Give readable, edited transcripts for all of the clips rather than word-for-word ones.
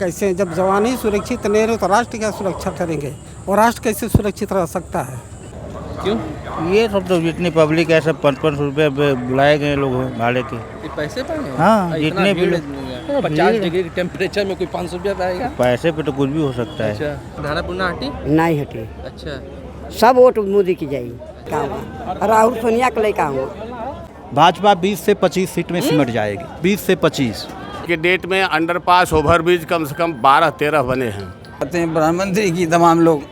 कैसे जब जवान ही सुरक्षित नहीं रहे तो राष्ट्र क्या सुरक्षा करेंगे और राष्ट्र कैसे सुरक्षित रह सकता है। क्यों? ये सब तो जितनी पब्लिक है सब 5-5 रुपये बुलाए गए लोग भाड़े के। ये पैसे पाए? हाँ, जितने भी 50 डिग्री के टेम्परेचर में कोई 500 रुपया पाएगा? पैसे पे तो कुछ भी हो सकता है। अच्छा, धारापुरना हटी? नहीं हटी। अच्छा, सब वोट मोदी की जाएगी। का राहुल सोनिया के लेकर हुआ भाजपा 20 से 25 सीट में सिमट जाएगी। 20 से 25 के डेट में अंडरपास ओवरब्रिज कम से कम 12-13 बने हैं। कहते हैं प्रधानमंत्री की तमाम लोग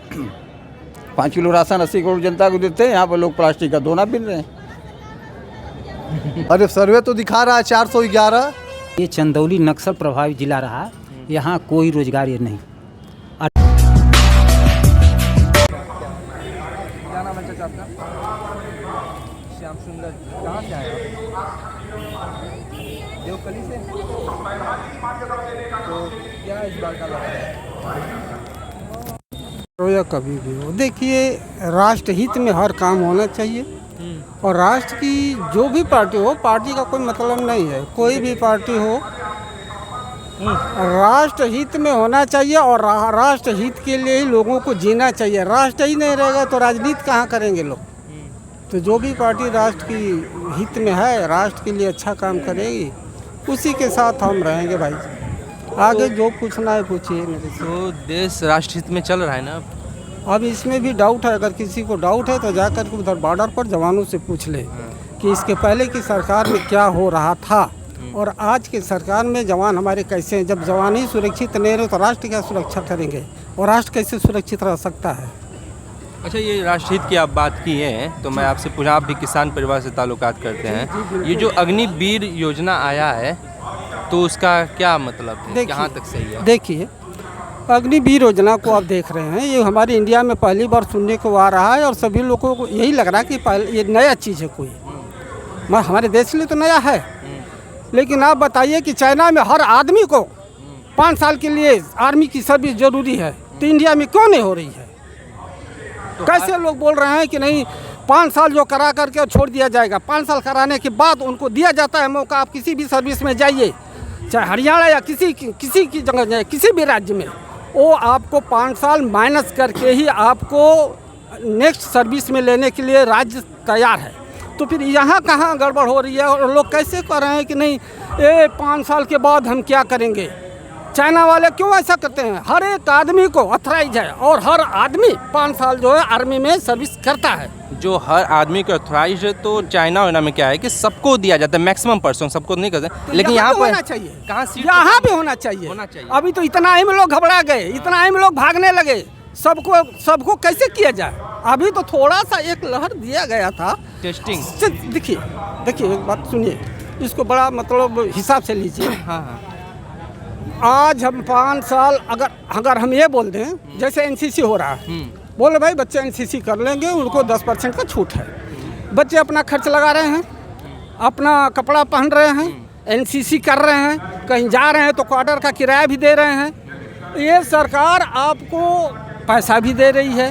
5 किलो राशन 80 करोड़ जनता को देते हैं, यहाँ पर लोग प्लास्टिक का दोना पीन रहे हैं। अरे सर्वे तो दिखा रहा है 411। ये चंदौली नक्सल प्रभावित जिला रहा है, यहाँ कोई रोजगार ये नहीं। क्या नाम है चाचा आपका? श्याम सुंदर। कहाँ से आए आप? देवकली से। तो क्या इस बार का लगा है? या कभी भी हो, देखिए राष्ट्र हित में हर काम होना चाहिए और राष्ट्र की जो भी पार्टी हो, पार्टी का कोई मतलब नहीं है, कोई भी पार्टी हो राष्ट्र हित में होना चाहिए और राष्ट्र हित के लिए ही लोगों को जीना चाहिए। राष्ट्र ही नहीं रहेगा तो राजनीति कहाँ करेंगे लोग। तो जो भी पार्टी राष्ट्र की हित में है, राष्ट्र के लिए अच्छा काम करेगी, उसी के साथ हम रहेंगे भाई। आगे जो पूछना है पूछिए मेरे से। तो देश राष्ट्र हित में चल रहा है ना? अब इसमें भी डाउट है, अगर किसी को डाउट है तो जाकर के उधर बॉर्डर पर जवानों से पूछ ले कि इसके पहले की सरकार में क्या हो रहा था और आज की सरकार में जवान हमारे कैसे हैं। जब जवान ही सुरक्षित नहीं रहे तो राष्ट्र क्या सुरक्षा करेंगे और राष्ट्र कैसे सुरक्षित रह सकता है। अच्छा, ये राष्ट्रहित की आप बात की है तो मैं आपसे पूछा, आप भी किसान परिवार से ताल्लुकात करते हैं, ये जो अग्निवीर योजना आया है तो उसका क्या मतलब है, कहाँ तक सही है? देखिए, अग्निवीर योजना को आप देख रहे हैं, ये हमारे इंडिया में पहली बार सुनने को आ रहा है और सभी लोगों को यही लग रहा है कि ये नया चीज़ है कोई, मगर हमारे देश के लिए तो नया है। लेकिन आप बताइए कि चाइना में हर आदमी को 5 साल के लिए आर्मी की सर्विस जरूरी है, तो इंडिया में क्यों नहीं हो रही है? तो कैसे लोग बोल रहे हैं कि नहीं 5 साल जो करा करके छोड़ दिया जाएगा। 5 साल कराने के बाद उनको दिया जाता है मौका, आप किसी भी सर्विस में जाइए, चाहे हरियाणा या किसी की जगह जाए, किसी भी राज्य में, वो आपको 5 साल माइनस करके ही आपको नेक्स्ट सर्विस में लेने के लिए राज्य तैयार है। तो फिर यहाँ कहाँ गड़बड़ हो रही है और लोग कैसे कह रहे हैं कि नहीं ये 5 साल के बाद हम क्या करेंगे। चाइना वाले क्यों ऐसा करते हैं? हर एक आदमी को ऑथराइज है और हर आदमी 5 साल जो है आर्मी में सर्विस करता है। जो हर आदमी को ऑथराइज है, तो चाइना वाइना में क्या है कि सबको दिया जाता है, मैक्सिमम पर्सन, सबको नहीं करते, तो लेकिन यहाँ पर होना चाहिए, कहाँ सीट यहाँ भी होना चाहिए। अभी तो इतना ही में लोग घबरा गए, इतना ही में लोग भागने लगे, सबको कैसे किया जाए। अभी तो थोड़ा सा एक लहर दिया गया था टेस्टिंग। देखिए एक बात सुनिए, इसको बड़ा मतलब हिसाब से लीजिए। हाँ, आज हम 5 साल अगर हम ये बोल दें, जैसे एनसीसी हो रहा है, बोले भाई बच्चे एनसीसी कर लेंगे, उनको 10% का छूट है। बच्चे अपना खर्च लगा रहे हैं, अपना कपड़ा पहन रहे हैं, एनसीसी कर रहे हैं, कहीं जा रहे हैं तो क्वार्टर का किराया भी दे रहे हैं। ये सरकार आपको पैसा भी दे रही है,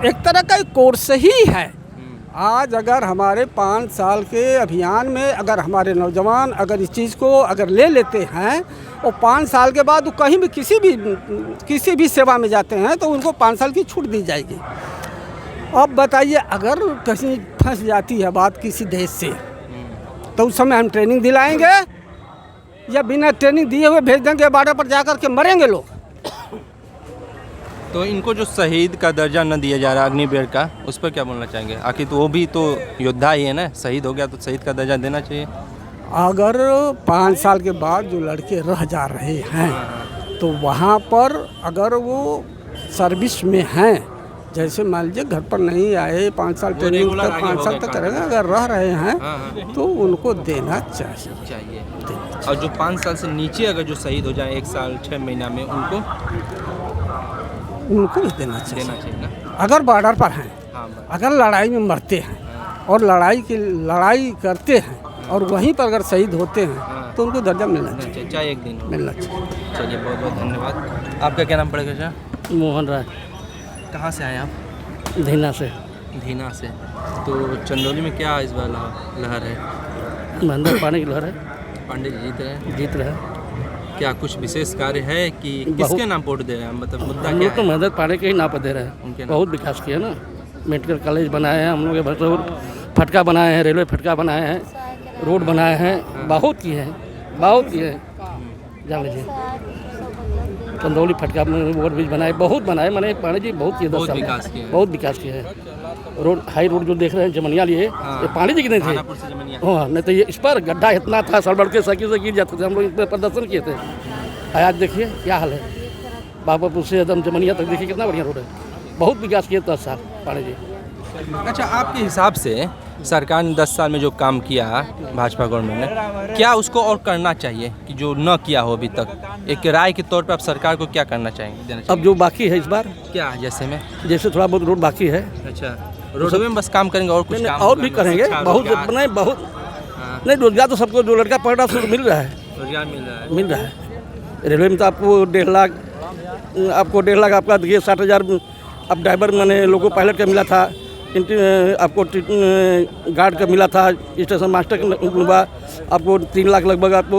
एक तरह का कोर्स ही है। आज अगर हमारे 5 साल के अभियान में अगर हमारे नौजवान अगर इस चीज़ को अगर ले लेते हैं और 5 साल के बाद वो कहीं भी किसी भी सेवा में जाते हैं तो उनको 5 साल की छूट दी जाएगी। अब बताइए, अगर कहीं फंस जाती है बात किसी देश से तो उस समय हम ट्रेनिंग दिलाएंगे या बिना ट्रेनिंग दिए हुए भेज देंगे बॉर्डर पर जाकर के मरेंगे लोग। तो इनको जो शहीद का दर्जा न दिया जा रहा अग्निवीर का, उस पर क्या बोलना चाहेंगे? आखिर तो वो भी तो योद्धा ही है ना, शहीद हो गया तो शहीद का दर्जा देना चाहिए। अगर 5 साल के बाद जो लड़के रह जा रहे हैं तो वहाँ पर अगर वो सर्विस में हैं, जैसे मान लीजिए घर पर नहीं आए, 5 साल ट्रेनिंग तक 5 साल तक करेंगे, अगर रह रहे हैं तो उनको देना चाहिए। और जो 5 साल से नीचे अगर जो शहीद हो जाए 1 साल 6 महीना में, उनको भी देना चाहिए ना। अगर बॉर्डर पर हैं, अगर लड़ाई में मरते हैं और लड़ाई करते हैं और वहीं पर अगर शहीद होते हैं तो उनको दर्जा मिलना चाहिए, चाहे एक दिन मिलना चाहिए। चलिए, बहुत बहुत धन्यवाद। आपका क्या नाम पड़ेगा सर? मोहन राय। कहाँ से आए आप? धीना से। धीना से। तो चंदौली में क्या इस बार लहर है? महेंद्र पानी की लहर है। पांडे जी जीत रहे हैं? जीत रहे हैं। क्या कुछ विशेष कार्य है कि किसके नाम वोट दे रहे हैं, मतलब मुद्दा हम क्या लोग तो है? मदद पाने के ही नाम पर दे रहे उनके हैं। नाम। बहुत विकास किया ना, मेडिकल कॉलेज बनाए हैं हम लोग, भरतपुर फटका बनाए हैं, रेलवे फटका बनाए हैं, रोड बनाए हैं, बहुत किए हैं, बहुत किए हैं। जान लीजिए चंदौली फटका में ओवरब्रिज बनाए, बहुत बनाए, मैंने पांडे जी बहुत किए, 10 बहुत साल में। विकास किए हैं। बहुत विकास किए हैं। रोड हाई रोड जो देख रहे हैं जमनिया लिए, ये पांडे जी कितने थे? खानापुर से जमनिया। हाँ, नहीं तो ये इस पर गड्ढा इतना था, सड़बड़ के साइकिल से गिर जाते थे, हम लोग इस पर प्रदर्शन किए थे। आज देखिए क्या हाल है, बाबापुर से एकदम जमनिया तक देखिए कितना बढ़िया रोड है। बहुत विकास किए 10 साल पांडे जी। अच्छा, आपके हिसाब से सरकार ने 10 साल में जो काम किया भाजपा गवर्नमेंट ने, क्या उसको और करना चाहिए कि जो न किया हो अभी तक? एक राय के तौर पे आप सरकार को क्या करना चाहेंगे, देना अब चाहिए? जो बाकी है इस बार, क्या जैसे में? जैसे थोड़ा बहुत रोड बाकी है, अच्छा, रोडवे में बस काम करेंगे और कुछ नहीं, काम और होगा भी नहीं? करेंगे, शिक्षा, बहुत रोजगार? नहीं, बहुत हाँ, नहीं, रोजगार तो सबको, जो लड़का पढ़ रहा है उसको मिल रहा है, रोजगार मिल रहा है। रेलवे में तो आपको 1.5 लाख, आपको 1.5 लाख आपका देखिए 60,000 अब ड्राइवर मैंने लोगो पायलट का मिला था, आपको गार्ड का मिला था, स्टेशन मास्टर का मिला, आपको 3 लाख लगभग आपको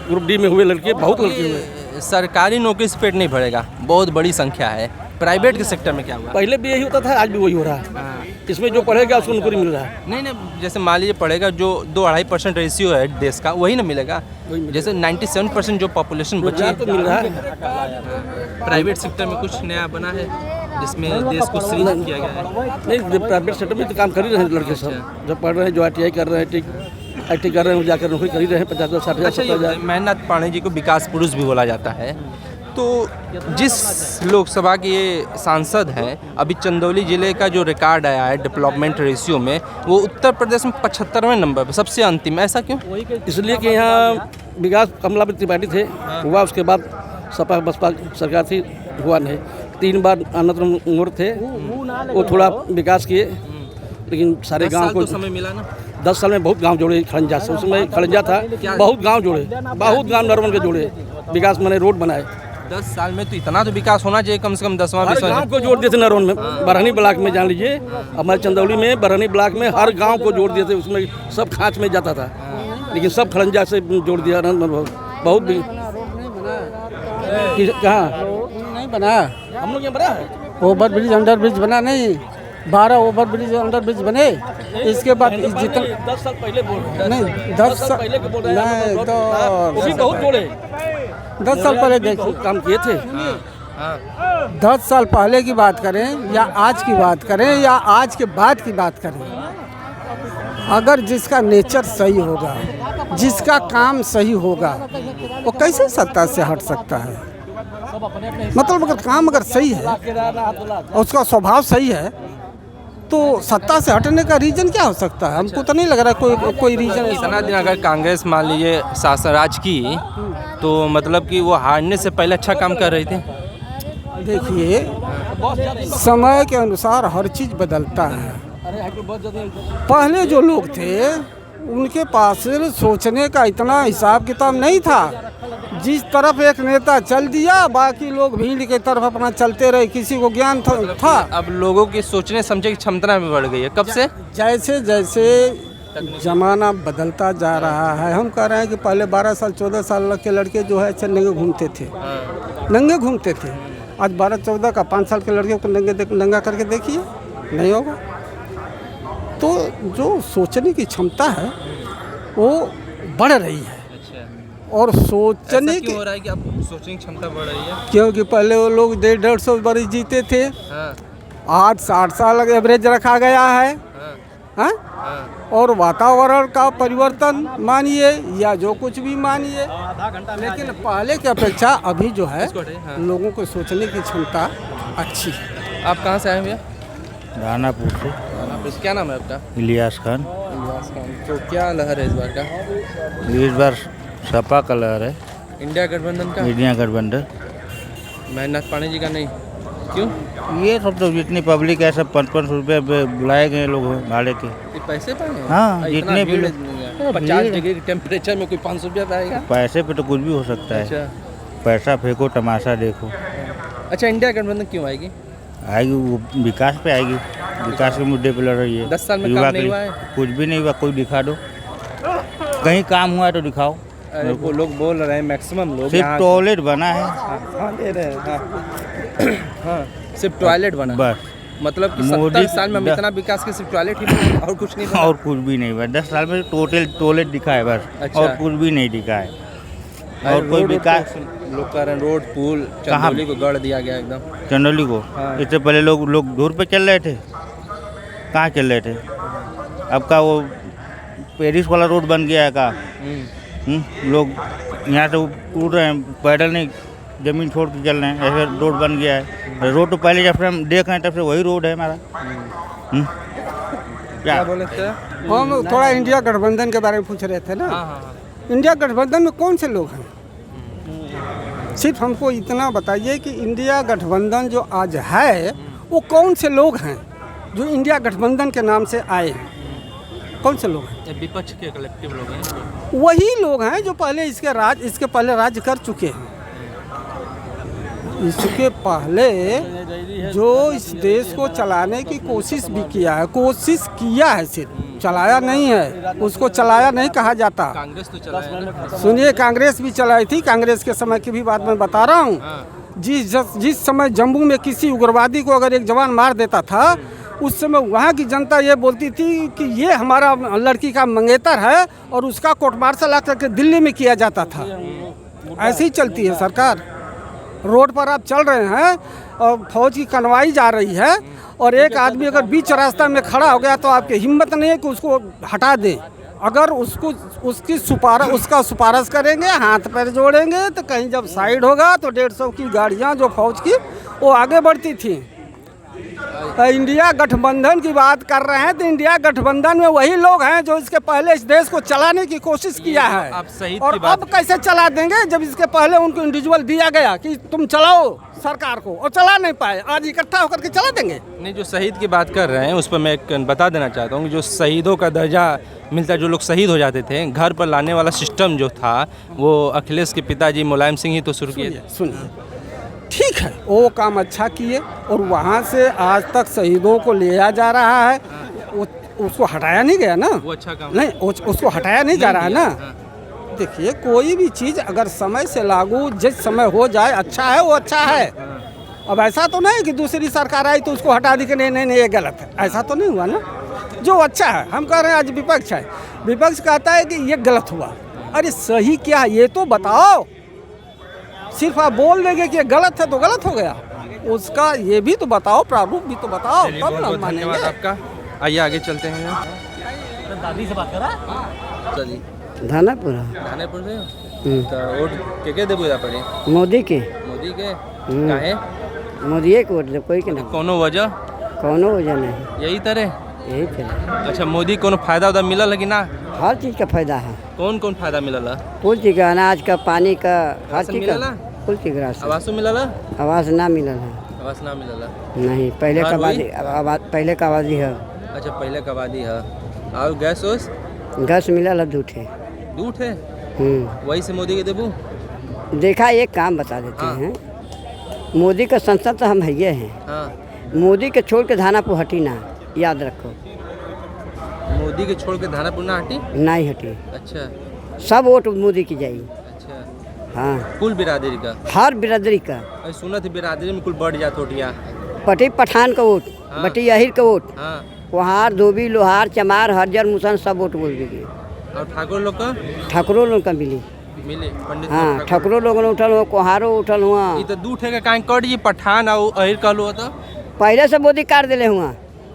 ग्रुप डी में हुए लड़के, बहुत लड़के हुए। सरकारी नौकरी से पेट नहीं भरेगा, बहुत बड़ी संख्या है। प्राइवेट के सेक्टर में क्या हुआ? पहले भी यही होता था, आज भी वही हो रहा है। इसमें जो पढ़ेगा उसको नौकरी मिल रहा है। नहीं, जैसे मान लीजिए पड़ेगा जो 2-2.5% रेशियो है देश का, वही ना मिलेगा। जैसे 97% जो पॉपुलेशन बची रोजगार है, तो मिल रहा है। प्राइवेट सेक्टर में कुछ नया बना है जिसमें देश को सृजित किया गया है? नहीं, प्राइवेट सेक्टर में तो काम कर ही रहे हैं लड़के सब, जो पढ़ रहे हैं, जो ITI कर रहे हैं, IT कर रहे हैं, जाकर नौकरी कर ही रहे हैं। 50,000 60,000 अच्छा, 70,000। ये महेंद्र पांडे जी को विकास पुरुष भी बोला जाता है। तो जिस लोकसभा के ये सांसद हैं, अभी चंदौली जिले का जो रिकॉर्ड आया है डेवलपमेंट रेशियो में, वो उत्तर प्रदेश में 75वें नंबर पर, सबसे अंतिम। ऐसा क्यों? इसलिए कि यहाँ विकास कमलापति त्रिपाठी थे, हुआ, उसके बाद सपा बसपा सरकार थी, हुआ नहीं। 3 बार आनंद मोर थे, वो थोड़ा विकास किए, लेकिन सारे 10 गांव साल को तो समय मिला ना। 10 साल में बहुत गांव जोड़े खड़ंजा से, उसमें खड़ंजा था, बहुत गांव जोड़े, बहुत गांव नरवन के जोड़े, विकास मैंने रोड बनाए। 10 साल में तो इतना तो विकास होना चाहिए, कम से कम 10वां हर 20वां। गांव को जोड़ दिए थे नरवन में, बरहनी ब्लॉक में, जान लीजिए हमारे चंदौली में बरहनी ब्लॉक में हर गांव को जोड़ दिए थे, उसमें सब खाँच में जाता था, लेकिन सब खड़ंजा से जोड़ दिया। बहुत भी कहाँ नहीं बना, हम लोग यहाँ बना है, ओवर ब्रिज अंडर ब्रिज बना नहीं, 12 ओवर ब्रिज अंडर ब्रिज बने। इसके बाद जितना 10 साल पहले बोल रहे हैं, नहीं 10 साल पहले के बोल रहे हैं, नहीं वो तो भी बहुत जोड़े, 10 साल पहले देखिए, बहुत काम किए थे। 10 साल पहले की बात करें या आज की बात करें या आज के बाद की बात करें, अगर जिसका नेचर सही होगा, जिसका काम सही होगा, वो कैसे सत्ता से हट सकता है? मतलब अगर काम अगर सही है और उसका स्वभाव सही है, तो सत्ता से हटने का रीजन क्या हो सकता है? हमको तो नहीं लग रहा कोई रीजन इतना दिन अगर कांग्रेस मान लीजिए शासन राज की, तो मतलब कि वो हारने से पहले अच्छा काम कर रही थी। देखिए, समय के अनुसार हर चीज़ बदलता है। पहले जो लोग थे उनके पास सोचने का इतना हिसाब किताब नहीं था, जिस तरफ एक नेता चल दिया बाकी लोग भीड़ के तरफ अपना चलते रहे, किसी को ज्ञान था। अब लोगों की सोचने समझने की क्षमता में बढ़ गई है। कब से? जैसे जैसे ज़माना बदलता जा रहा है, हम कह रहे हैं कि पहले 12 साल 14 साल के लड़के जो है नंगे घूमते थे, नंगे घूमते थे। आज 12-14 का 5 साल के लड़के को नंगा करके देखिए, नहीं होगा। तो जो सोचने की क्षमता है वो बढ़ रही है, और सोचने ऐसा की, क्यों हो रहा है कि अब सोचने की क्षमता बढ़ रही है? क्योंकि पहले वो लोग 150 बरस जीते थे, हाँ, 60 साल एवरेज रखा गया है। हाँ? और वातावरण का परिवर्तन मानिए या जो कुछ भी मानिए, लेकिन पहले की अपेक्षा अभी जो है लोगों को सोचने की क्षमता अच्छी है। आप कहाँ से आए भैया? दानापुर से आप क्या नाम है आपका? इलियास खान। तो क्या लहर है इस बार का? इस बार सपा का लहर है, इंडिया गठबंधन का, इंडिया गठबंधन। महेंद्र पांडे जी का नहीं? क्यों? ये सब तो जितनी पब्लिक है सब 5-5 रुपये बुलाए गए लोग भाड़े के। ये पैसे पाए? हाँ, जितने भी 50 डिग्री के टेम्परेचर में कोई 500 रुपया पाएगा? पैसे पे तो कुछ भी हो सकता है। अच्छा, पैसा फेंको तमाशा देखो। अच्छा, इंडिया गठबंधन क्यों आएगी? आएगी वो विकास पे आएगी, विकास के मुद्दे पे लड़ रही है। 10 साल में युवा काम के नहीं लिए हुआ है? कुछ भी नहीं हुआ, कोई दिखा दो, कहीं काम हुआ है तो दिखाओ। अरे वो लोग बोल रहे हैं मैक्सिमम लोग सिर्फ यहाँ टॉयलेट बना है हाँ दे रहे हैं हाँ हाँ सिर्फ टॉयलेट बना बस, मतलब कि मोदी 70 साल में हम इतना विकास के सिर्फ टॉयलेट ही बना और कुछ नहीं बना। और कुछ भी नहीं बस। 10 साल में टोटल टॉयलेट दिखा है बस, अच्छा। और कुछ भी नहीं दिखा है। अरे और कोई रोड विकास तो लोग कह रहे हैं रोड पुल कहाँ? चंदौली को गढ़ दिया गया एकदम। चंदौली को हाँ। इससे पहले लोग दूर पे चल रहे थे, कहाँ चल रहे थे? अब का वो पेरिस वाला रोड बन गया है का, लोग यहाँ से उड़ रहे हैं, पैदल नहीं ज़मीन छोड़ के चल रहे हैं, ऐसे रोड बन गया है। रोड तो पहले जब से हम देख रहे हैं तब से वही रोड है हमारा। क्या बोले थे? हम थोड़ा इंडिया गठबंधन के बारे में पूछ रहे थे ना। हाँ हाँ इंडिया गठबंधन में कौन से लोग हैं? सिर्फ हमको इतना बताइए कि इंडिया गठबंधन जो आज है वो कौन से लोग हैं जो इंडिया गठबंधन के नाम से आए हैं? कौन से लोग हैं? ये विपक्ष के कलेक्टिव लोग हैं। वही लोग हैं जो पहले इसके पहले राज्य कर चुके हैं। इसके पहले जो इस देश को चलाने की कोशिश भी किया है, सिर्फ चलाया नहीं है। उसको चलाया नहीं कहा जाता। कांग्रेस तो चला है ना। सुनिए, कांग्रेस भी चलाई थी। कांग्रेस के समय की भी बात मैं बता रहा हूँ। जिस समय जम्मू में किसी उग्रवादी को अगर एक जवान मार देता था, उस समय वहाँ की जनता ये बोलती थी कि ये हमारा लड़की का मंगेतर है, और उसका कोर्ट मार्शल ला करके दिल्ली में किया जाता था। ऐसे ही चलती है सरकार। रोड पर आप चल रहे हैं और फौज की कनवाई जा रही है, और एक आदमी अगर बीच रास्ता में खड़ा हो गया तो आपकी हिम्मत नहीं है कि उसको हटा दें। अगर उसका सुपारश करेंगे, हाथ पैर जोड़ेंगे, तो कहीं जब साइड होगा तो 150 की गाड़ियां जो फौज की वो आगे बढ़ती थी। इंडिया गठबंधन की बात कर रहे हैं तो इंडिया गठबंधन में वही लोग हैं जो इसके पहले इस देश को चलाने की कोशिश किया है। आप शहीद और की बात- अब कैसे चला देंगे जब इसके पहले उनको इंडिविजुअल दिया गया कि तुम चलाओ सरकार को, और चला नहीं पाए। आज इकट्ठा होकर के चला देंगे? नहीं, जो शहीद की बात कर रहे हैं उस पर मैं एक बता देना चाहता हूँ कि जो शहीदों का दर्जा मिलता है, जो लोग शहीद हो जाते थे, घर पर लाने वाला सिस्टम जो था वो अखिलेश के पिताजी मुलायम सिंह ही तो शुरू किए थे। सुनिए, ठीक है, वो काम अच्छा किए, और वहाँ से आज तक शहीदों को लिया जा रहा है। उसको हटाया नहीं गया ना। वो अच्छा काम नहीं, उसको हटाया नहीं जा रहा है ना। देखिए, कोई भी चीज़ अगर समय से लागू जिस समय हो जाए, अच्छा है, वो अच्छा है। अब ऐसा तो नहीं कि दूसरी सरकार आई तो उसको हटा दी कि नहीं नहीं नहीं ये गलत है। ऐसा तो नहीं हुआ ना। जो अच्छा है, हम कह रहे हैं आज विपक्ष है, विपक्ष कहता है कि ये गलत हुआ। अरे सही क्या है ये तो बताओ। सिर्फ आप बोल देंगे कि ये गलत है तो गलत हो गया, उसका ये भी तो बताओ, प्रारूप भी तो बताओ, चलिए, तब बहुत ना बहुत मानेंगे। धन्यवाद आपका। आइए आगे चलते हैं। दादी से बात करा। चलिए, धानापुरा थानेपुर से तो वोट के देबो पड़े? मोदी के मोदी के काहे? मोदी के वोट दे, कोई के ना, कोनो वजह? कौनो वजह नहीं, यही तरह। यही चले। अच्छा, मोदी कोनो फायदा उदा मिलल है कि ना? हर चीज़ का फायदा है। कौन कौन फायदा मिलल है? कुल चीज़ का, अनाज का, पानी का, हर राशन चीज़ का, मिलला? कुल चीज़ का राशन। आवासों मिलल है? आवास ना मिलल है। आवास ना मिलल है। नहीं, पहले हाँ, का वही? पहले का आबादी है। अच्छा, पहले का आबादी है। और गैस वैस गैस मिलल है, दूध है। दूध है, वही से मोदी के देबू। देखा, एक काम बता देते हाँ। हैं। मोदी का संसद तो हम है हैं। हाँ, मोदी के छोड़ के धानापुर हटी ना, याद रखो। मोदी के छोड़ के धानापुर ना हटी? नहीं हटी, अच्छा सब वोट मोदी की जाएगी। अच्छा, हाँ, कुल बिरादरी का? हर बिरादरी का। अरे सुना थी बिरादरी में कुल बढ़ जात होटिया। पटी पठान का वोट, हाँ। बटी अहिर का वोट, हाँ, कुहार, धोबी, लोहार, चमार, हरजर, मुसन सब वोट बोल देगी। और ठाकुर लोग का ठाकुरों लोग का मिली। मिले पंडित हाँ, लोग ठाकुरों लोगों ने उठल हुआ, कुहारों उठल हुआ। ये तो दूध है का काहे कट ये पठान और अहिर कहलो होता। पहले से मोदी काट दिले हुआ।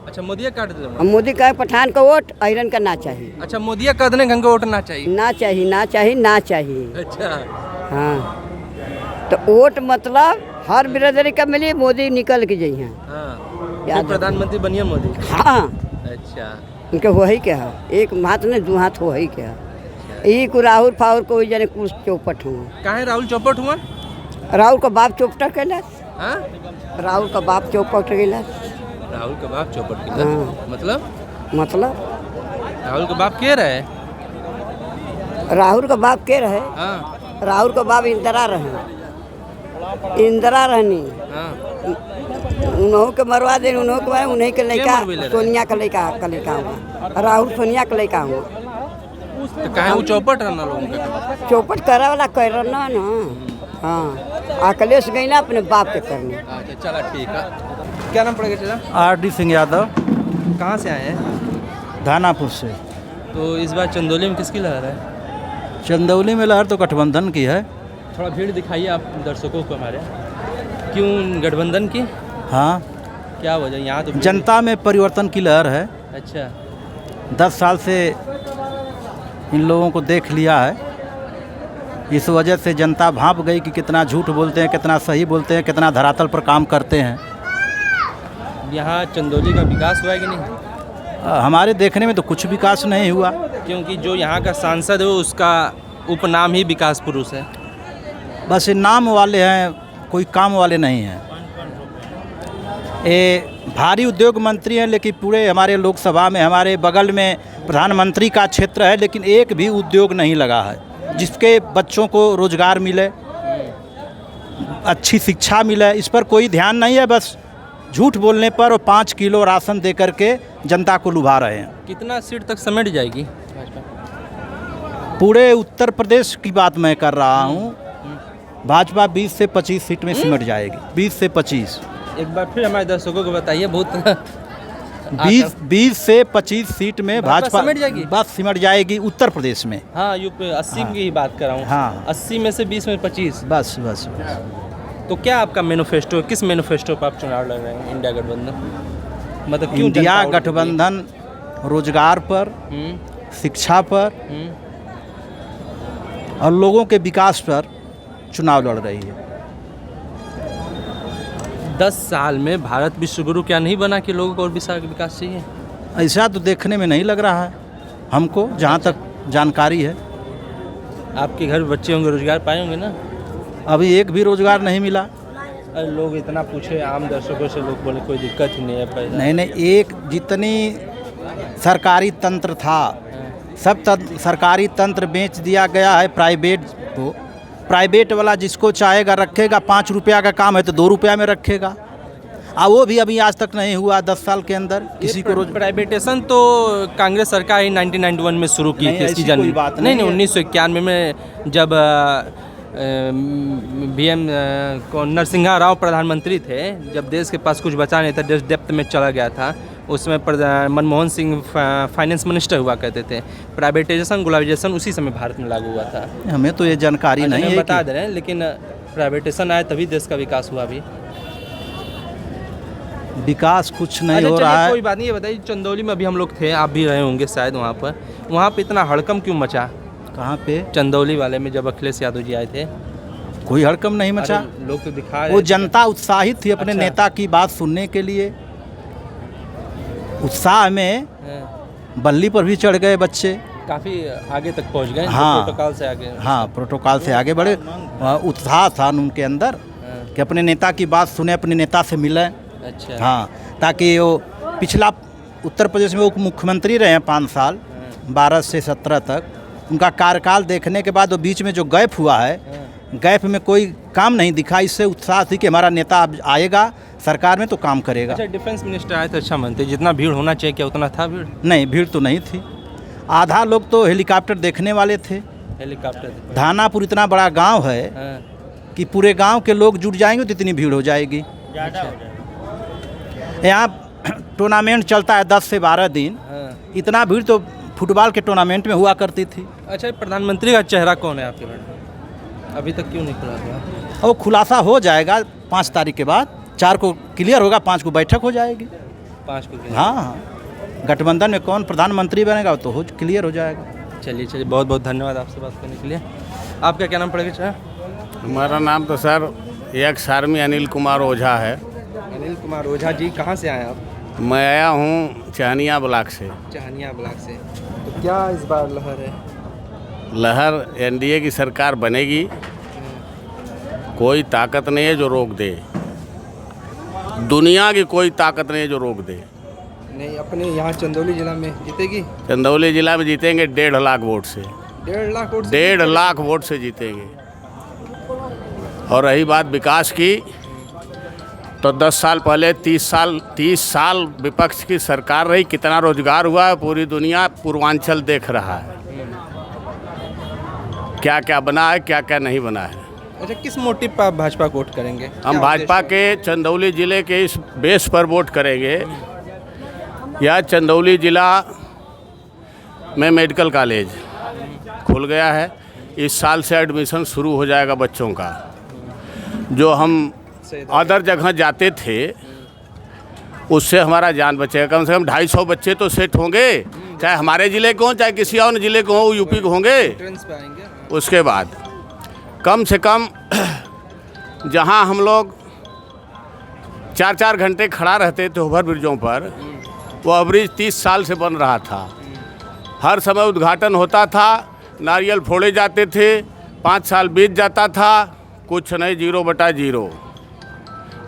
अच्छा, मोदी काट दे। अब मोदी कहे पठान का वोट, अहिरन का ना चाहिए। अच्छा, मोदी कर देने गंगा वोट ना चाहिए। ना चाहिए, ना चाहिए, ना चाहिए। अच्छा, हाँ, तो वोट मतलब हर बिरादरी का मिली, मोदी निकल के जाइए। हाँ, याद फिर प्रधानमंत्री बनिए मोदी। हाँ, अच्छा, उनके हो ही क्या है, एक हाथ ने दो हाथ हो ही क्या। ई को राहुल फाहुल को जाने कुछ चौपट हुआ। काहे राहुल चौपट हुआ? राहुल का बाप चौपट कैलाश। हाँ, राहुल का बाप चौपट कैलाश। राहुल का बाप चौपट किया। हाँ। मतलब राहुल का बाप के रहे? राहुल का बाप के रहे? हाँ, राहुल का बाप इंदिरा रहनी। हाँ, उन्हों के मरवा दे, उन्हों के बाद उन्हीं के लड़का मरवे ले रहे? सोनिया का लड़का हुआ। राहुल सोनिया का लड़का हुआ। तो कहे वो चौपट रहना लोगों का। चौपट करे वाला कर रहा ना। हाँ, अखिलेश गई ना अपने बाप के करने। अच्छा चला ठीक है। क्या नाम पड़ेगा चला? RD सिंह यादव, कहाँ से आए हैं? दानापुर से। तो इस बार चंदौली में किसकी लहर है? चंदौली में लहर तो गठबंधन की है। थोड़ा भीड़ दिखाइए आप दर्शकों को हमारे। क्यों गठबंधन की? हाँ, क्या वजह? यहाँ तो जनता में परिवर्तन की लहर है। अच्छा 10 साल से इन लोगों को देख लिया है, इस वजह से जनता भांप गई कि कितना झूठ बोलते हैं, कितना सही बोलते हैं, कितना धरातल पर काम करते हैं। यहाँ चंदौली का विकास हुआ है कि नहीं? हमारे देखने में तो कुछ विकास नहीं हुआ। क्योंकि जो यहाँ का सांसद है उसका उपनाम ही विकास पुरुष है। बस ये नाम वाले हैं, कोई काम वाले नहीं हैं। ये भारी उद्योग मंत्री हैं, लेकिन पूरे हमारे लोकसभा में हमारे बगल में प्रधानमंत्री का क्षेत्र है, लेकिन एक भी उद्योग नहीं लगा है जिसके बच्चों को रोजगार मिले, अच्छी शिक्षा मिले। इस पर कोई ध्यान नहीं है। बस झूठ बोलने पर और 5 किलो राशन दे करके जनता को लुभा रहे हैं। कितना सीट तक समेट जाएगी? पूरे उत्तर प्रदेश की बात मैं कर रहा हूँ। भाजपा 20 से 25 सीट में सिमट जाएगी। 20 से 25। एक बार फिर हमारे दर्शकों को बताइए। बहुत 20 से 25 सीट में भाजपा सिमट जाएगी? बस सिमट जाएगी उत्तर प्रदेश में। हाँ यूपी 80 की ही बात कर रहा हूँ। हाँ। 80 में से 20 में 25। बस बस बस। तो क्या आपका मैनिफेस्टो, किस मैनिफेस्टो पर आप चुनाव लड़ रहे हैं? इंडिया गठबंधन मतलब क्यों? इंडिया जनता वोट गठबंधन रोजगार पर, देगी? शिक्षा पर और लोगों के विकास पर चुनाव लड़ रही है। 10 साल में भारत विश्व गुरु क्या नहीं बना कि लोगों को और विकास चाहिए? ऐसा तो देखने में नहीं लग रहा है हमको, जहाँ तक जानकारी है। आपके घर बच्चे होंगे, रोजगार पाए होंगे ना? अभी एक भी रोजगार नहीं मिला। अरे लोग इतना पूछे, आम दर्शकों से लोग बोले कोई दिक्कत ही नहीं है पैदा। नहीं, एक जितनी सरकारी तंत्र था सब सरकारी तंत्र बेच दिया गया है प्राइवेट को। प्राइवेट वाला जिसको चाहेगा रखेगा। 5 रुपया का काम है तो 2 रुपया में रखेगा। वो भी अभी आज तक नहीं हुआ 10 साल के अंदर किसी को रोज। प्राइवेटेशन तो कांग्रेस सरकार ही 1991 में शुरू की थी। इसकी कोई बात नहीं 1991 में जब BM नरसिंहा राव प्रधानमंत्री थे, जब देश के पास कुछ बचा नहीं था, देश डेप्थ में चला गया था, उसमें मनमोहन सिंह फाइनेंस मिनिस्टर हुआ करते थे। प्राइवेटाइजेशन ग्लोबलाइजेशन उसी समय भारत में लागू हुआ था। हमें तो ये जानकारी नहीं है। बता दे रहे हैं, लेकिन प्राइवेटाइजेशन आया तभी देश का विकास हुआ। अभी विकास कुछ नहीं हो रहा है। कोई बात नहीं। ये बताइए, चंदौली में अभी हम लोग थे, आप भी रहे होंगे शायद वहाँ पे इतना हड़कम क्यों मचा? कहाँ पे? चंदौली वाले में जब अखिलेश यादव जी आए थे। कोई हड़कम नहीं मचा। लोग तो दिखा वो जनता उत्साहित थी अपने नेता की बात सुनने के लिए। उत्साह में बल्ली पर भी चढ़ गए बच्चे। काफ़ी आगे तक पहुंच गए। हाँ, प्रोटोकॉल से आगे। हाँ, प्रोटोकॉल से आगे बढ़े। उत्साह था उनके अंदर कि अपने नेता की बात सुने, अपने नेता से मिलें। अच्छा। हाँ, ताकि वो पिछला उत्तर प्रदेश में उप मुख्यमंत्री रहे हैं 5 साल, 12 से 17 तक। उनका कार्यकाल देखने के बाद वो बीच में जो गैप हुआ है, गैप में कोई काम नहीं दिखा। इससे उत्साह थी कि हमारा नेता अब आएगा सरकार में तो काम करेगा। अच्छा, डिफेंस मिनिस्टर आए थे, अच्छा मानते। जितना भीड़ होना चाहिए क्या उतना था भीड़? नहीं, भीड़ तो नहीं थी। आधा लोग तो हेलीकॉप्टर देखने वाले थे। हेलीकॉप्टर? धानापुर इतना बड़ा गांव है कि पूरे गांव के लोग जुट जाएंगे तो इतनी भीड़ हो जाएगी। यहाँ टूर्नामेंट चलता है 10 से 12 दिन। इतना भीड़ तो फुटबॉल के टूर्नामेंट में हुआ करती थी। अच्छा, प्रधानमंत्री का चेहरा कौन है आपके बारे? अभी तक क्यों नहीं खुला हुआ? वो खुलासा हो जाएगा 5 तारीख के बाद। 4 को क्लियर होगा, 5 को बैठक हो जाएगी। 5 को? हाँ, गठबंधन में कौन प्रधानमंत्री बनेगा तो हो क्लियर हो जाएगा। चलिए बहुत बहुत धन्यवाद आपसे बात करने के लिए। आपका क्या नाम पड़ेगा सर? हमारा नाम तो sir ex army Anil Kumar Ojha है। अनिल कुमार ओझा जी, कहाँ से आए आप? मैं आया हूँ चहनिया ब्लॉक से। चहनिया ब्लॉक से। तो क्या इस बार लहर है? लहर NDA की सरकार बनेगी। कोई ताकत नहीं है जो रोक दे। दुनिया की कोई ताकत नहीं है जो रोक दे। नहीं, अपने यहाँ चंदौली जिला में जीतेगी? चंदौली जिला में जीतेंगे 1.5 लाख वोट से। 1.5 लाख वोट? 1.5 लाख वोट से जीतेंगे। और रही बात विकास की, तो 10 साल पहले 30 साल विपक्ष की सरकार रही, कितना रोजगार हुआ है पूरी दुनिया पूर्वांचल देख रहा है। क्या क्या बना है, क्या क्या नहीं बना है। अच्छा, किस मोटिव पर आप भाजपा को वोट करेंगे? हम भाजपा के चंदौली ज़िले के इस बेस पर वोट करेंगे। यह चंदौली ज़िला में मेडिकल कॉलेज खुल गया है। इस साल से एडमिशन शुरू हो जाएगा बच्चों का। जो हम अदर जगह जाते थे उससे हमारा जान बचेगा। कम से कम 250 बच्चे तो सेट होंगे, चाहे हमारे ज़िले के हों चाहे किसी और ज़िले के हों, यूपी के होंगे। उसके बाद कम से कम जहां हम लोग 4-4 घंटे खड़ा रहते थे ओवर ब्रिजों पर, वह ब्रिज 30 साल से बन रहा था। हर समय उद्घाटन होता था, नारियल फोड़े जाते थे, 5 साल बीत जाता था, कुछ नहीं, 0/0।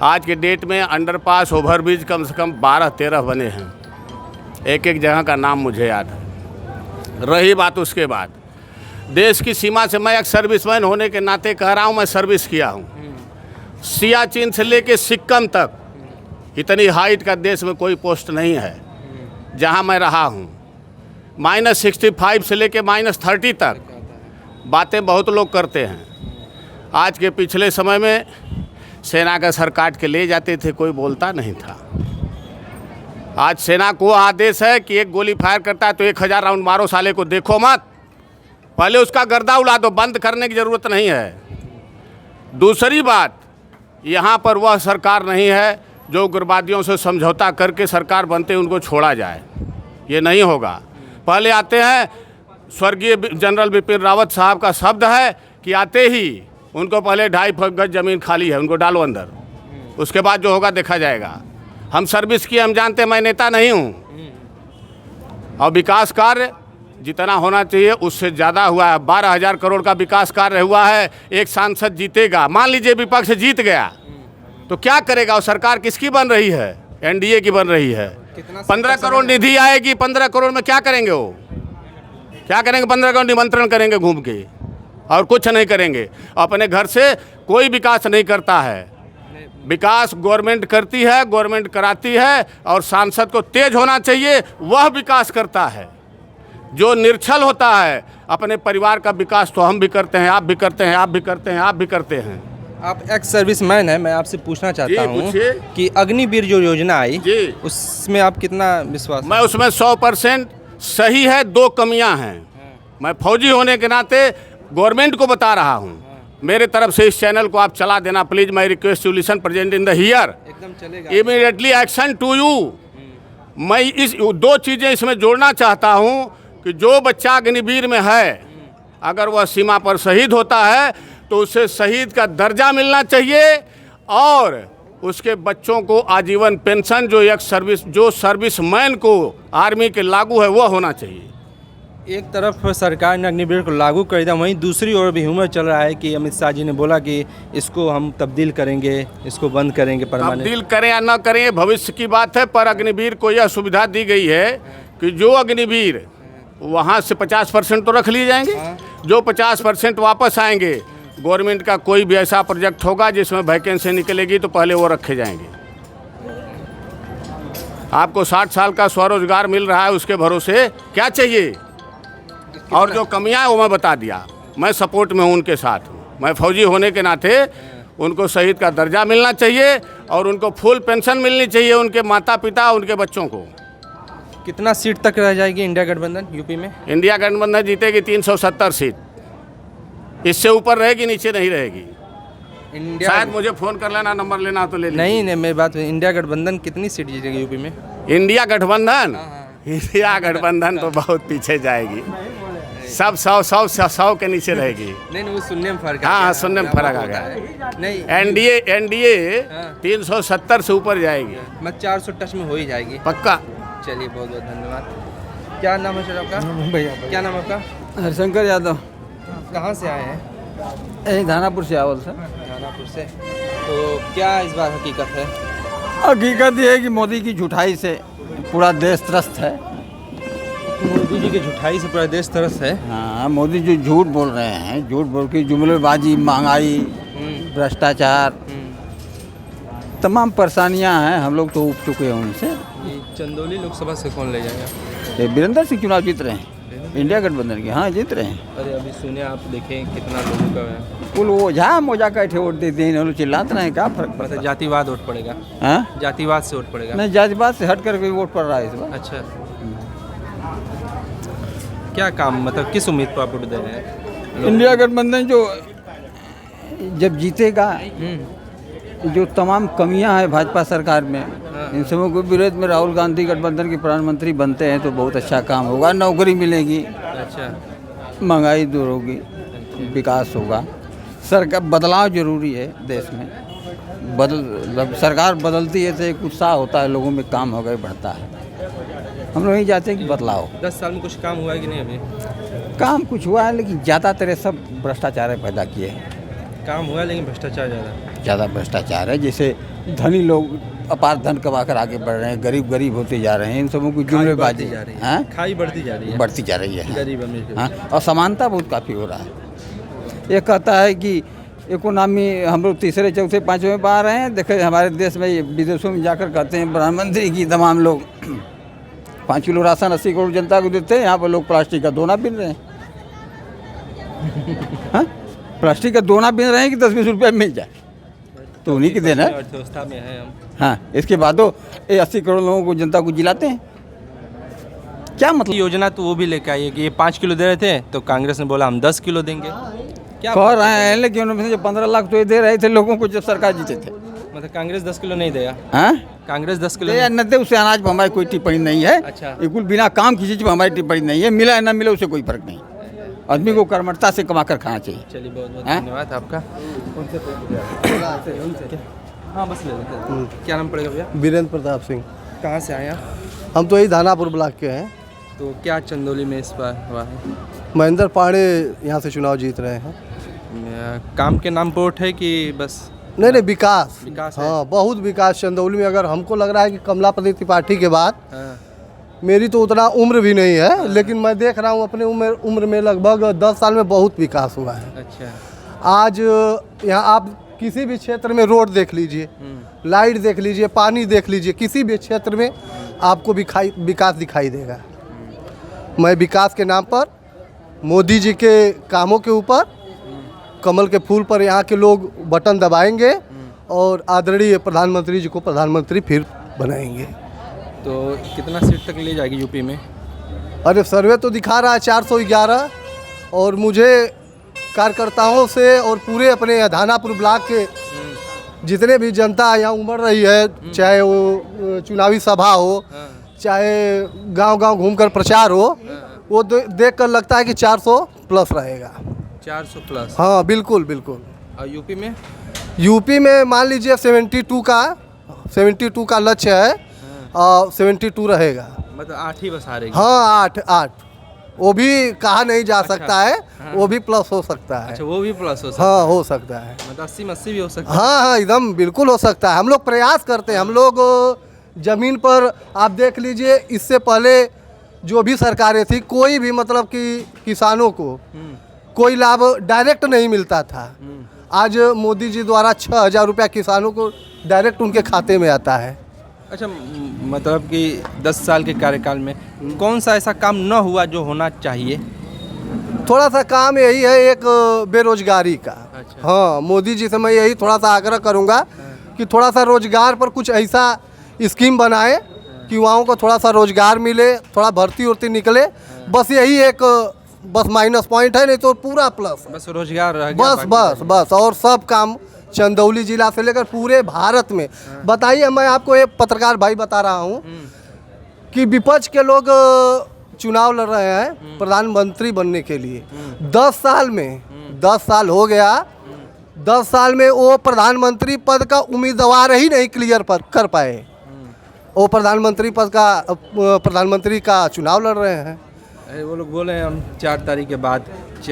आज के डेट में अंडरपास ओवरब्रिज कम से कम 12-13 बने हैं। एक एक जगह का नाम मुझे याद है। रही बात उसके बाद देश की सीमा से, मैं एक सर्विसमैन होने के नाते कह रहा हूँ, मैं सर्विस किया हूँ। सियाचिन से लेके सिक्किम तक इतनी हाइट का देश में कोई पोस्ट नहीं है जहाँ मैं रहा हूँ। -65 से लेके -30 तक बातें बहुत लोग करते हैं। आज के पिछले समय में सेना का सर काट के ले जाते थे, कोई बोलता नहीं था। आज सेना को आदेश है कि एक गोली फायर करता है तो 1000 राउंड मारो, साले को देखो मत, पहले उसका गर्दा उड़ा दो, बंद करने की ज़रूरत नहीं है। दूसरी बात, यहाँ पर वह सरकार नहीं है जो उग्रवादियों से समझौता करके सरकार बनते उनको छोड़ा जाए, ये नहीं होगा। पहले आते हैं, स्वर्गीय जनरल बिपिन रावत साहब का शब्द है कि आते ही उनको पहले 2.5 गज ज़मीन खाली है, उनको डालो अंदर, उसके बाद जो होगा देखा जाएगा। हम सर्विस किए, हम जानते हैं, मैं नेता नहीं हूँ। और विकास कार्य जितना होना चाहिए उससे ज़्यादा हुआ है। 12,000 करोड़ का विकास कार्य हुआ है। एक सांसद जीतेगा, मान लीजिए विपक्ष जीत गया तो क्या करेगा? वो सरकार किसकी बन रही है? एनडीए की बन रही है। 15 करोड़ निधि आएगी, 15 करोड़ में क्या करेंगे? वो क्या करेंगे? 15 करोड़ निमंत्रण करेंगे घूम के और कुछ नहीं करेंगे। अपने घर से कोई विकास नहीं करता है। विकास गवर्नमेंट करती है, गवर्नमेंट कराती है, और सांसद को तेज होना चाहिए, वह विकास करता है। जो निर्छल होता है अपने परिवार का विकास तो हम भी करते हैं, आप भी करते हैं, आप भी करते हैं, आप भी करते हैं। आप एक्स सर्विसमैन हैं, मैं आपसे पूछना चाहता हूँ कि अग्निवीर जो योजना आई उसमें आप कितना विश्वास? मैं उसमें 100% सही है। 2 कमियां हैं। मैं फौजी होने के नाते गवर्नमेंट को बता रहा हूँ, मेरे तरफ से इस चैनल को आप चला देना please. My request you listen present in the here, एकदम चलेगा, इमीडिएटली एक्शन टू यू। मैं इस 2 चीज़ें इसमें जोड़ना चाहता हूँ कि जो बच्चा अग्निवीर में है, अगर वह सीमा पर शहीद होता है तो उसे शहीद का दर्जा मिलना चाहिए, और उसके बच्चों को आजीवन पेंशन जो सर्विसमैन को आर्मी के लागू है वह होना चाहिए। एक तरफ सरकार ने अग्निवीर को लागू कर दिया, वहीं दूसरी ओर भी ह्यूमर चल रहा है कि अमित शाह जी ने बोला कि इसको हम तब्दील करेंगे, इसको बंद करेंगे परमानेंट। तब्दील करें या न करें भविष्य की बात है, पर अग्निवीर को यह सुविधा दी गई है कि जो अग्निवीर वहाँ से 50% तो रख लिए जाएंगे, जो 50% वापस आएंगे, गवर्नमेंट का कोई भी ऐसा प्रोजेक्ट होगा जिसमें वैकेंसी निकलेगी तो पहले वो रखे जाएंगे। आपको 60 साल का स्वरोजगार मिल रहा है, उसके भरोसे क्या चाहिए? और जो कमियां हैं वो मैं बता दिया। मैं सपोर्ट में हूँ, उनके साथ हूँ। मैं फौजी होने के नाते उनको शहीद का दर्जा मिलना चाहिए और उनको फुल पेंशन मिलनी चाहिए, उनके माता पिता, उनके बच्चों को। कितना सीट तक रह जाएगी इंडिया गठबंधन यूपी में? इंडिया गठबंधन जीतेगी 370 सीट, इससे ऊपर रहेगी, नीचे नहीं रहेगी। इंडिया शायद मुझे फ़ोन कर लेना, नंबर लेना तो ले लीजिए। नहीं, मेरी बात, इंडिया गठबंधन कितनी सीट जीतेगी यूपी में? इंडिया गठबंधन, इंडिया गठबंधन तो बहुत पीछे जाएगी, सब 100 के नीचे रहेगी। नहीं, वो सुनने में फर्क। हाँ, सुनने में फर्क आ गया। नहीं, एनडीए 370 से ऊपर जाएगी, मैं 400 टच में हो ही जाएगी पक्का। चलिए, बहुत बहुत धन्यवाद। क्या नाम है सर आपका? भैया, क्या नाम है आपका? हरिशंकर यादव। कहाँ से आए हैं? धानापुर से आवल सर। धानापुर से। तो क्या इस बार हकीकत है? हकीकत ये है कि मोदी की झूठाई से पूरा देश त्रस्त है। मोदी जी की झूठाई से पूरा देश त्रस्त है। हाँ, मोदी जो झूठ बोल रहे हैं, झूठ बोल के जुमलेबाजी, महंगाई, भ्रष्टाचार, तमाम परेशानियां हैं। हम लोग तो उब चुके हैं उनसे। ये चंदौली लोकसभा से कौन ले जाएगा? वीरेंद्र सिंह चुनाव जीत रहे हैं। इंडिया गठबंधन की, हाँ जीत रहे हैं। अरे अभी सुने आप देखें कितना लोगों का है, कुल वो झा मोजा का वोट देते हैं, लोग चिल्लाते रहे, क्या फर्क पड़ता मतलब जातिवाद वोट पड़ेगा, है? हाँ? जातिवाद से वोट पड़ेगा। नहीं, जातिवाद से हट करके वोट पड़ रहा है इस बार। अच्छा, क्या काम, मतलब किस उम्मीद पर आप वोट दे रहे हैं? इंडिया गठबंधन जो जब जीतेगा, जो तमाम कमियां हैं भाजपा सरकार में, इन सबों के विरोध में राहुल गांधी गठबंधन के प्रधानमंत्री बनते हैं तो बहुत अच्छा काम होगा, नौकरी मिलेगी, अच्छा, महंगाई दूर होगी, विकास होगा। सरकार बदलाव जरूरी है देश में, सरकार बदलती है तो एक उत्साह होता है, लोगों में काम हो गए बढ़ता है। हम लोग यही चाहते हैं कि बदलाव। 10 साल में कुछ काम हुआ है कि नहीं? अभी काम कुछ हुआ है लेकिन ज़्यादातर सब भ्रष्टाचार पैदा किए हैं। काम हुआ है लेकिन भ्रष्टाचार ज़्यादा भ्रष्टाचार है। जैसे धनी लोग अपार धन कमा कर आगे बढ़ रहे हैं, गरीब होते जा रहे हैं, इन सबों की जुम्मेबाजी जा रही है, हाँ? खाई बढ़ती जा रही है, बढ़ती जा रही है, गरीब अमीर, हाँ? और समानता बहुत काफ़ी हो रहा है। ये कहता है कि इकोनॉमी हम लोग तीसरे चौथे पाँचवें में आ रहे हैं। देखे हमारे देश में, विदेशों में जाकर कहते हैं प्रधानमंत्री की तमाम लोग 5 किलो राशन 80 करोड़ जनता को देते हैं, यहाँ पर लोग प्लास्टिक का दोना बिन रहे हैं। हाँ? प्लास्टिक का दोना बिन रहे हैं कि 10-20 रुपये मिल जाए, तो उन्हीं की देना है। अर्थव्यवस्था में है हम। हाँ, इसके बाद ये 80 करोड़ लोगों को, जनता को जिलाते हैं, क्या मतलब? योजना तो वो भी लेके आई है कि ये 5 किलो दे रहे थे तो कांग्रेस ने बोला हम 10 किलो देंगे। क्या कह रहे हैं, लेकिन उन्होंने जो 15 लाख तो ये दे रहे थे लोगों को जब सरकार जीते थे। मतलब कांग्रेस 10 किलो नहीं देगा? हाँ, कांग्रेस 10 किलो या न दे, उससे अनाज पर हमारी कोई टिप्पणी नहीं है। अच्छा। बिल्कुल बिना काम की चीज़ पर हमारी टिप्पणी नहीं है, मिला या न मिला उससे कोई फर्क नहीं। आदमी को कर्मठता से कमा कर खाना चाहिए। चलिए, बहुत बहुत हाँ? धन्यवाद आपका। हाँ, बस ले लेते हैं। क्या नाम पड़ेगा भैया? वीरेंद्र प्रताप सिंह। कहाँ से आए आप? हम तो यही दानापुर ब्लॉक के हैं। तो क्या चंदौली में इस बार हुआ है? महेंद्र पांडे यहाँ से चुनाव जीत रहे हैं। काम के नाम पर वोट है कि बस? नहीं, विकास है। हाँ, बहुत विकास चंदौली में। अगर हमको लग रहा है कि कमलापति त्रिपाठी के बाद, मेरी तो उतना उम्र भी नहीं है, लेकिन मैं देख रहा हूँ अपने उम्र में लगभग 10 साल में बहुत विकास हुआ है। अच्छा। आज यहाँ आप किसी भी क्षेत्र में रोड देख लीजिए, लाइट देख लीजिए, पानी देख लीजिए, किसी भी क्षेत्र में आपको विकास दिखाई देगा। मैं विकास के नाम पर, मोदी जी के कामों के ऊपर, कमल के फूल पर यहाँ के लोग बटन दबाएंगे और आदरणीय प्रधानमंत्री जी को प्रधानमंत्री फिर बनाएंगे। तो कितना सीट तक ले जाएगी यूपी में? अरे सर्वे तो दिखा रहा है 411, और मुझे कार्यकर्ताओं से और पूरे अपने दानापुर ब्लॉक के जितने भी जनता यहाँ उमड़ रही है, चाहे वो चुनावी सभा हो, चाहे गांव-गांव घूमकर प्रचार हो, वो देख कर लगता है कि 400 प्लस रहेगा। 400 प्लस? हाँ, बिल्कुल बिल्कुल। और यूपी में? यूपी में मान लीजिए 72 का लक्ष्य है, और 72 रहेगा। मतलब 8 ही बस हारेगी? हाँ, 8। वो भी कहा नहीं जा सकता है। हाँ। वो भी प्लस हो सकता है। अच्छा, वो भी प्लस हो सकता है? हाँ, हो सकता है। मतलब 80 भी हो सकता है? हाँ, एकदम बिल्कुल हो सकता है। हम लोग प्रयास करते हैं। हम लोग ज़मीन पर आप देख लीजिए, इससे पहले जो भी सरकारें थी, कोई भी मतलब कि किसानों को कोई लाभ डायरेक्ट नहीं मिलता था। आज मोदी जी द्वारा 6,000 रुपया किसानों को डायरेक्ट उनके खाते में आता है। अच्छा, मतलब कि 10 साल के कार्यकाल में कौन सा ऐसा काम न हुआ जो होना चाहिए? थोड़ा सा काम यही है, एक बेरोजगारी का। अच्छा। हाँ, मोदी जी से मैं यही थोड़ा सा आग्रह करूँगा कि थोड़ा सा रोजगार पर कुछ ऐसा स्कीम बनाए कि युवाओं को थोड़ा सा रोजगार मिले, थोड़ा भर्ती उर्ती निकले। बस यही एक माइनस पॉइंट है, नहीं तो पूरा प्लस। बस रोजगार रह गया, बस और सब काम चंदौली जिला से लेकर पूरे भारत में। बताइए, मैं आपको एक पत्रकार भाई बता रहा हूँ कि विपक्ष के लोग चुनाव लड़ रहे हैं प्रधानमंत्री बनने के लिए। 10 साल में 10 साल हो गया, 10 साल में वो प्रधानमंत्री पद का उम्मीदवार ही नहीं क्लियर कर पाए। वो प्रधानमंत्री का चुनाव लड़ रहे हैं। अरे वो लोग बोले हम 4 तारीख के बाद।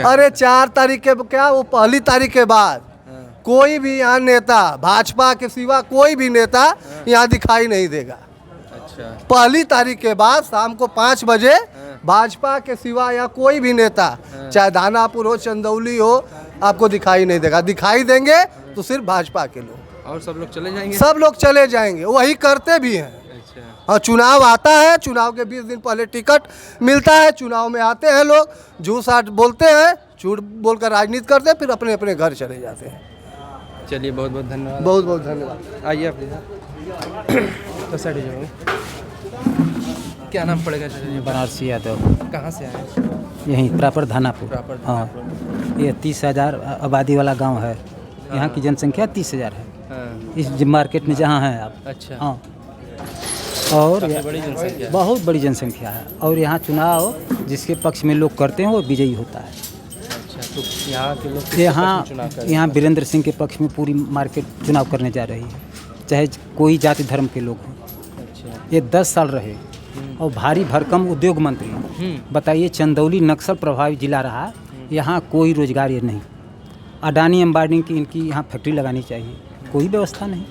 अरे 4 तारीख के क्या, वो 1 तारीख के बाद कोई भी यहाँ नेता, भाजपा के सिवा कोई भी नेता यहाँ दिखाई नहीं देगा। अच्छा। 1 तारीख के बाद शाम को 5 बजे भाजपा के सिवा यहाँ कोई भी नेता, चाहे दानापुर हो, चंदौली हो, आपको दिखाई नहीं देगा। दिखाई देंगे तो सिर्फ भाजपा के लोग, और सब लोग चले जाएंगे। सब लोग चले जाएंगे, वही करते भी हैं। अच्छा। और चुनाव आता है, चुनाव के 20 दिन पहले टिकट मिलता है, चुनाव में आते हैं लोग, झूठ साठ बोलते हैं, झूठ बोलकर राजनीति करते हैं, फिर अपने अपने घर चले जाते हैं। चलिए बहुत बहुत धन्यवाद। बहुत बहुत धन्यवाद। आइए आप इधर तो साइड जाओगे। क्या नाम पड़ेगा चलिए? बनारसी यादव। कहाँ से आए हैं? यहीं प्रॉपर धानापुर। प्रॉपर हाँ, ये 30,000 आबादी वाला गांव है। यहाँ की जनसंख्या 30,000 है। हाँ। इस मार्केट में जहाँ हैं आप। अच्छा। हाँ, और काफी बड़ी जनसंख्या है। बहुत बड़ी जनसंख्या है। और यहाँ चुनाव जिसके पक्ष में लोग करते हैं वो विजयी होता है। अच्छा, तो यहाँ के लोग किसके पक्ष में यहाँ चुनाव कर रहे हैं? यहाँ वीरेंद्र सिंह के पक्ष में पूरी मार्केट चुनाव करने जा रही है, चाहे कोई जाति धर्म के लोग हों। अच्छा। ये 10 साल रहे और भारी भरकम उद्योग मंत्री। बताइए, चंदौली नक्सल प्रभावित जिला रहा, यहाँ कोई रोजगार ये नहीं। अडानी अंबानी की इनकी यहाँ फैक्ट्री लगानी चाहिए, कोई व्यवस्था नहीं।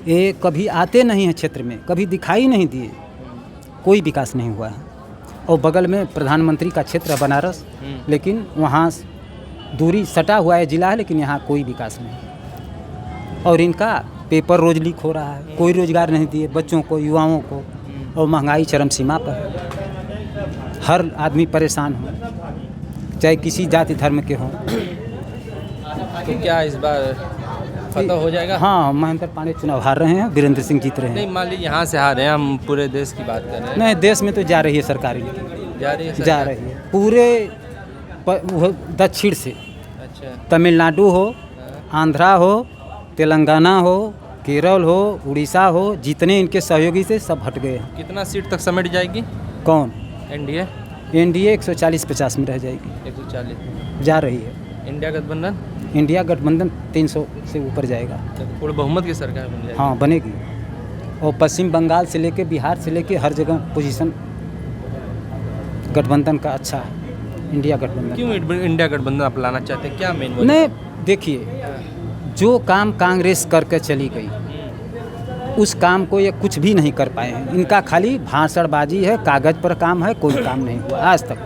ये कभी आते नहीं हैं क्षेत्र में, कभी दिखाई नहीं दिए, कोई विकास नहीं हुआ है। और बगल में प्रधानमंत्री का क्षेत्र है बनारस, लेकिन वहाँ दूरी सटा हुआ है जिला है, लेकिन यहाँ कोई विकास नहीं। और इनका पेपर रोज लीक हो रहा है, कोई रोजगार नहीं दिए बच्चों को, युवाओं को। और महंगाई चरम सीमा पर है, हर आदमी परेशान हो, चाहे किसी जाति धर्म के हों। तो क्या इस बार फतह हो जाएगा? हाँ, महेंद्र पांडे चुनाव हार रहे हैं, वीरेंद्र सिंह जीत रहे हैं। नहीं, मान लीजिए यहाँ से हारे हैं, हम पूरे देश की बात कर रहे हैं। नहीं, देश में तो जा रही है सरकारी, जा रही है सरकार? जा रही है पूरे दक्षिण से। अच्छा। तमिलनाडु हो, आंध्रा हो, तेलंगाना हो, केरल हो, उड़ीसा हो, जितने इनके सहयोगी से सब हट गए हैं। कितना सीट तक समेट जाएगी कौन? एनडीए? एनडीए 140-50 में रह जाएगी, 140 जा रही है। इंडिया गठबंधन? इंडिया गठबंधन 300 से ऊपर जाएगा। पूर्ण बहुमत की सरकार बन जाएगी? हाँ, बनेगी। और पश्चिम बंगाल से लेके बिहार से लेके हर जगह पोजीशन गठबंधन का अच्छा है, इंडिया गठबंधन। क्यों इंडिया गठबंधन आप लाना चाहते हैं, क्या मेन? नहीं, देखिए, जो काम कांग्रेस करके चली गई उस काम को ये कुछ भी नहीं कर पाए हैं। इनका खाली भाषणबाजी है, कागज़ पर काम है, कोई काम नहीं हुआ आज तक।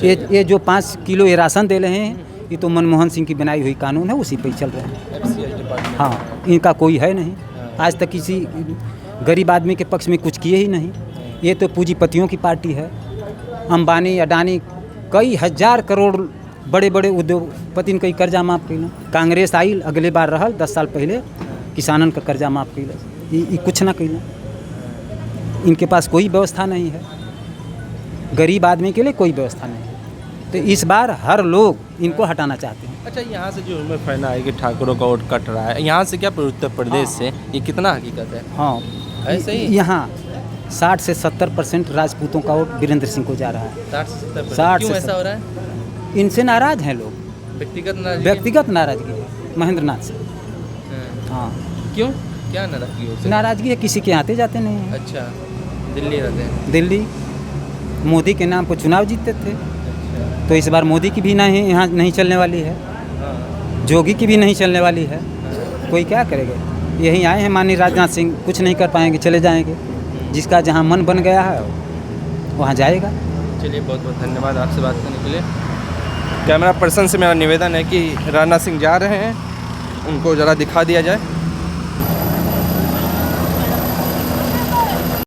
ये जो 5 किलो ये राशन दे रहे हैं, ये तो मनमोहन सिंह की बनाई हुई कानून है, उसी पे ही चल रहे हैं। FCS department? हाँ, इनका कोई है नहीं, आज तक किसी गरीब आदमी के पक्ष में कुछ किए ही नहीं। ये तो पूंजीपतियों की पार्टी है। अंबानी, अडानी, कई हज़ार करोड़ बड़े बड़े उद्योगपति कई कर्जा माफ़ कैल। कांग्रेस आई अगले बार रहल 10 साल पहले, किसानन का कर्जा माफ़ कैल, ये कुछ ना कैल। इनके पास कोई व्यवस्था नहीं है, गरीब आदमी के लिए कोई व्यवस्था नहीं है। तो इस बार हर लोग इनको हटाना चाहते हैं। अच्छा, यहाँ से जो उम्र फैला है कि ठाकुरों का वोट कट रहा है, यहाँ से क्या उत्तर प्रदेश से, ये कितना हकीकत है? हाँ, ऐसे ही यहाँ 60 से 70% राजपूतों का वोट वीरेंद्र सिंह को जा रहा है। 60 से 70%? 60 क्यों से ऐसा हो रहा है? इनसे नाराज हैं लोग, व्यक्तिगत नाराजगी है महेंद्र नाथ से। हाँ, क्यों, क्या नाराजगी हो? नाराजगी है, किसी के आते जाते नहीं हैं। अच्छा, दिल्ली रहते हैं? दिल्ली मोदी के नाम पर चुनाव जीतते थे। अच्छा। तो इस बार मोदी की भी नहीं यहाँ नहीं चलने वाली है, जोगी की भी नहीं चलने वाली है। कोई क्या करेगा? यहीं आए हैं माननीय राजनाथ सिंह, कुछ नहीं कर पाएंगे, चले जाएंगे। जिसका जहाँ मन बन गया है वहाँ जाएगा। चलिए, बहुत बहुत धन्यवाद आपसे बात करने के लिए। कैमरा पर्सन से मेरा निवेदन है कि राजनाथ सिंह जा रहे हैं, उनको ज़रा दिखा दिया जाए।